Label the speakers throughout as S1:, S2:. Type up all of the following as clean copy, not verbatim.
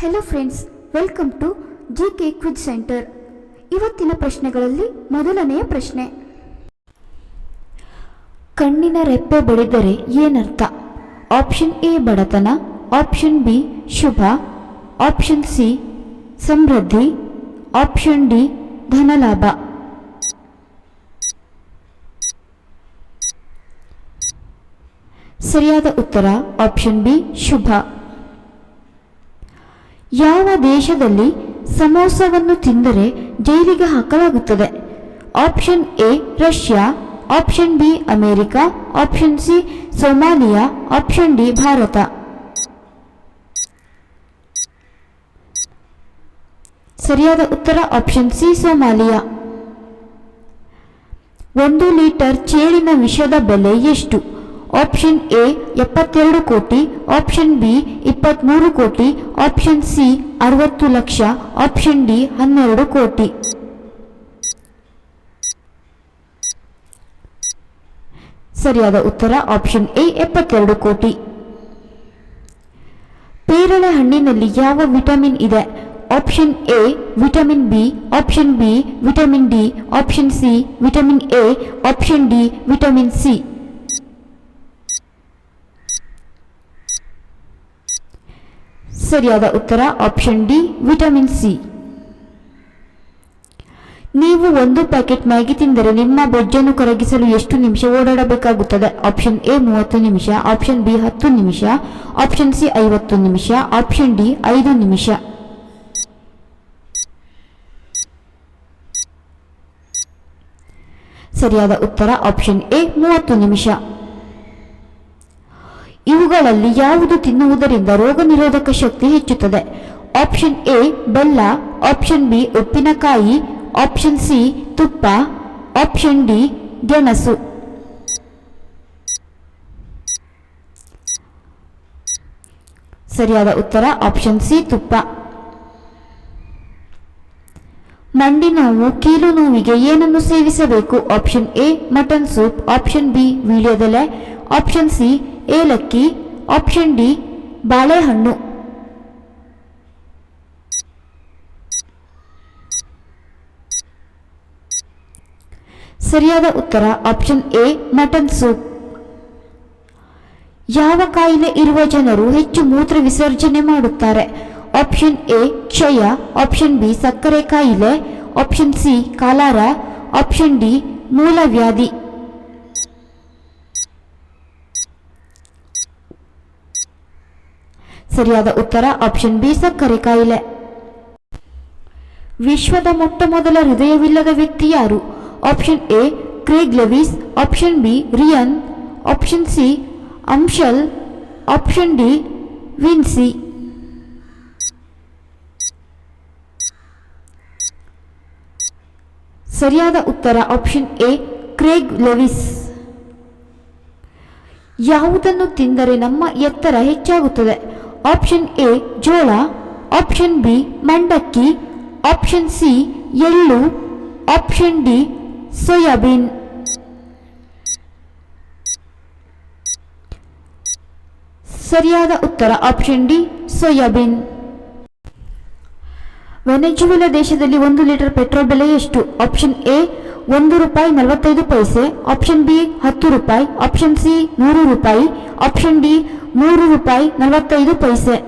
S1: Hello friends, welcome to GK quiz centre. ಇವತ್ತಿನ ಪ್ರಶ್ನೆಗಳಲ್ಲಿ ಮೊದಲನೆಯ ಪ್ರಶ್ನೆ, ಕಣ್ಣಿನ ರೆಪ್ಪೆ ಬಡಿದರೆ ಏನರ್ಥ? ಆಪ್ಷನ್ ಎ ಬಡತನ, ಆಪ್ಷನ್ ಬಿ ಶುಭ, ಆಪ್ಷನ್ ಸಿ ಸಮೃದ್ಧಿ, ಆಪ್ಷನ್ ಡಿ ಧನಲಾಭ. ಸರಿಯಾದ ಉತ್ತರ ಆಪ್ಷನ್ ಬಿ ಶುಭ. ಯಾವ ದೇಶದಲ್ಲಿ ಸಮೋಸವನ್ನು ತಿಂದರೆ ಜೈಲಿಗೆ ಹಾಕಲಾಗುತ್ತದೆ? Option A Russia, option B America, option C Somalia, option D Bharat. ಸರಿಯಾದ ಉತ್ತರ ಆಪ್ಷನ್ ಸಿ ಸೊಮಾಲಿಯಾ. 1 ಲೀಟರ್ ಚೇಳಿನ ವಿಷದ ಬೆಲೆ ಎಷ್ಟು? ಆಪ್ಷನ್ ಎ 72 ಕೋಟಿ, ಆಪ್ಷನ್ ಬಿ 23 ಕೋಟಿ, option C 60 lakh, option D 12 ಕೋಟಿ. ಸರಿಯಾದ ಉತ್ತರ ಆಪ್ಷನ್ ಎ 72 ಕೋಟಿ. ಪೇರಳೆ ಹಣ್ಣಿನಲ್ಲಿ ಯಾವ ವಿಟಮಿನ್ ಇದೆ? Option A vitamin B, option B vitamin D, option C vitamin A, option D vitamin C. ಸರಿಯಾದ ಉತ್ತರ ಆಪ್ಷನ್ ಡಿ ವಿಟಮಿನ್ ಸಿ. ನೀವು 1 ಪ್ಯಾಕೆಟ್ ಮ್ಯಾಗಿ ತಿಂದರೆ ನಿಮ್ಮ ಬೊಜ್ಜನ್ನು ಕರಗಿಸಲು ಎಷ್ಟು ನಿಮಿಷ ಓಡಾಡಬೇಕಾಗುತ್ತದೆ? ಆಪ್ಷನ್ ಎ 30 ನಿಮಿಷ, ಆಪ್ಷನ್ ಬಿ 10 ನಿಮಿಷ, ಆಪ್ಷನ್ ಸಿ 50 ನಿಮಿಷ, ಆಪ್ಷನ್ ಡಿ 5 ನಿಮಿಷ. ಸರಿಯಾದ ಉತ್ತರ ಆಪ್ಷನ್ ಎ 30 ನಿಮಿಷ. ಇವುಗಳಲ್ಲಿ ಯಾವುದು ತಿನ್ನುವುದರಿಂದ ರೋಗ ನಿರೋಧಕ ಶಕ್ತಿ ಹೆಚ್ಚುತ್ತದೆ? ಆಪ್ಷನ್ ಎ ಬೆಲ್ಲ, ಆಪ್ಷನ್ ಬಿ ಉಪ್ಪಿನಕಾಯಿ, ಆಪ್ಷನ್ ಸಿ ತುಪ್ಪ, ಆಪ್ಷನ್ ಡಿ ಗೆಣಸು. ಸರಿಯಾದ ಉತ್ತರ ಆಪ್ಷನ್ ಸಿ ತುಪ್ಪ. ಮಂಡಿ ನೋವು, ಕೀಲು ನೋವಿಗೆ ಏನನ್ನು ಸೇವಿಸಬೇಕು? Option A mutton soup, option B ವೀಳ್ಯದೆಲೆ, ಆಪ್ಷನ್ ಸಿ ಏಲಕ್ಕಿ, ಆಪ್ಷನ್ ಡಿ ಬಾಳೆಹಣ್ಣು. ಸರಿಯಾದ ಉತ್ತರ ಆಪ್ಷನ್ ಎ ಮಟನ್ ಸೂಪ್. ಯಾವ ಕಾಯಿಲೆ ಇರುವ ಜನರು ಹೆಚ್ಚು ಮೂತ್ರ ವಿಸರ್ಜನೆ ಮಾಡುತ್ತಾರೆ? ಆಪ್ಷನ್ ಎ ಕ್ಷಯ, ಆಪ್ಷನ್ ಬಿ ಸಕ್ಕರೆ ಕಾಯಿಲೆ, option C cholera, option D ಮೂಲವ್ಯಾಧಿ. ಸರಿಯಾದ ಉತ್ತರ ಆಪ್ಷನ್ ಬಿ ಸಕ್ಕರೆ ಕಾಯಿಲೆ. ವಿಶ್ವದ ಮೊಟ್ಟಮೊದಲ ಹೃದಯವಿಲ್ಲದ ವ್ಯಕ್ತಿ ಯಾರು? Option A Craig Lewis, option B Ryan, option C Anshal, option D Vinci. ಸರಿಯಾದ ಉತ್ತರ ಆಪ್ಷನ್ ಎ ಕ್ರೇಗ್ ಲೆವಿಸ್. ಯಾವುದನ್ನು ತಿಂದರೆ ನಮ್ಮ ಎತ್ತರ ಹೆಚ್ಚಾಗುತ್ತದೆ? ಆಪ್ಷನ್ ಎ ಜೋಳ, ಆಪ್ಷನ್ ಬಿ ಮಂಡಕ್ಕಿ, ಆಪ್ಷನ್ ಸಿ ಎಳ್ಳು, ಆಪ್ಷನ್ ಡಿ ಸೋಯಾಬೀನ್. ಸರಿಯಾದ ಉತ್ತರ ಆಪ್ಷನ್ ಡಿ ಸೋಯಾಬೀನ್. ವೆನೆಜುವೆಲಾ ದೇಶದಲ್ಲಿ 1 ಲೀಟರ್ ಪೆಟ್ರೋಲ್ ಬೆಲೆ ಎಷ್ಟು? Option A ₹1.45, option B ₹10, option C ₹100, option D ₹3.45.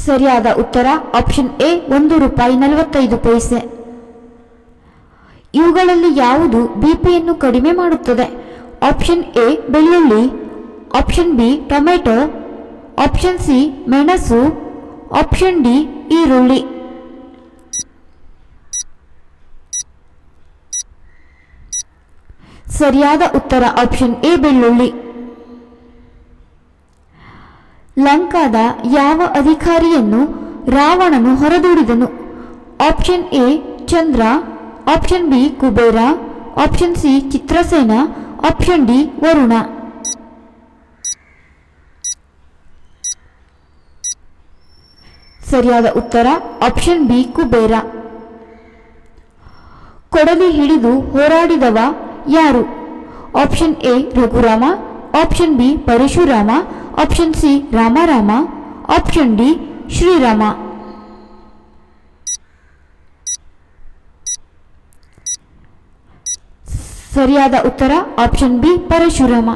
S1: ಸರಿಯಾದ ಉತ್ತರ ಆಪ್ಷನ್ ಎ ₹1.45. ಇವುಗಳಲ್ಲಿ ಯಾವುದು ಬಿಪಿಯನ್ನು ಕಡಿಮೆ ಮಾಡುತ್ತದೆ? ಆಪ್ಷನ್ ಎ ಬೆಳ್ಳುಳ್ಳಿ, option B tomato, option C ಮೆಣಸು, ಆಪ್ಷನ್ ಡಿ ಈರುಳ್ಳಿ. ಸರಿಯಾದ ಉತ್ತರ ಆಪ್ಷನ್ ಎ ಬೆಳ್ಳುಳ್ಳಿ. ಲಂಕಾದ ಯಾವ ಅಧಿಕಾರಿಯನ್ನು ರಾವಣನು ಹೊರದೂಡಿದನು? Option A Chandra, option B Kubera, option C Chitrasena, option D Varuna. ಸರಿಯಾದ ಉತ್ತರ ಆಪ್ಷನ್ ಬಿ ಕುಬೇರ. ಕೊಡಲಿ ಹಿಡಿದು ಹೋರಾಡಿದವ ಯಾರು? Option A Raghurama, option B Parashurama, option C Ramarama, option D Sriram. ಸರಿಯಾದ ಉತ್ತರ ಆಪ್ಷನ್ ಬಿ ಪರಶುರಾಮ.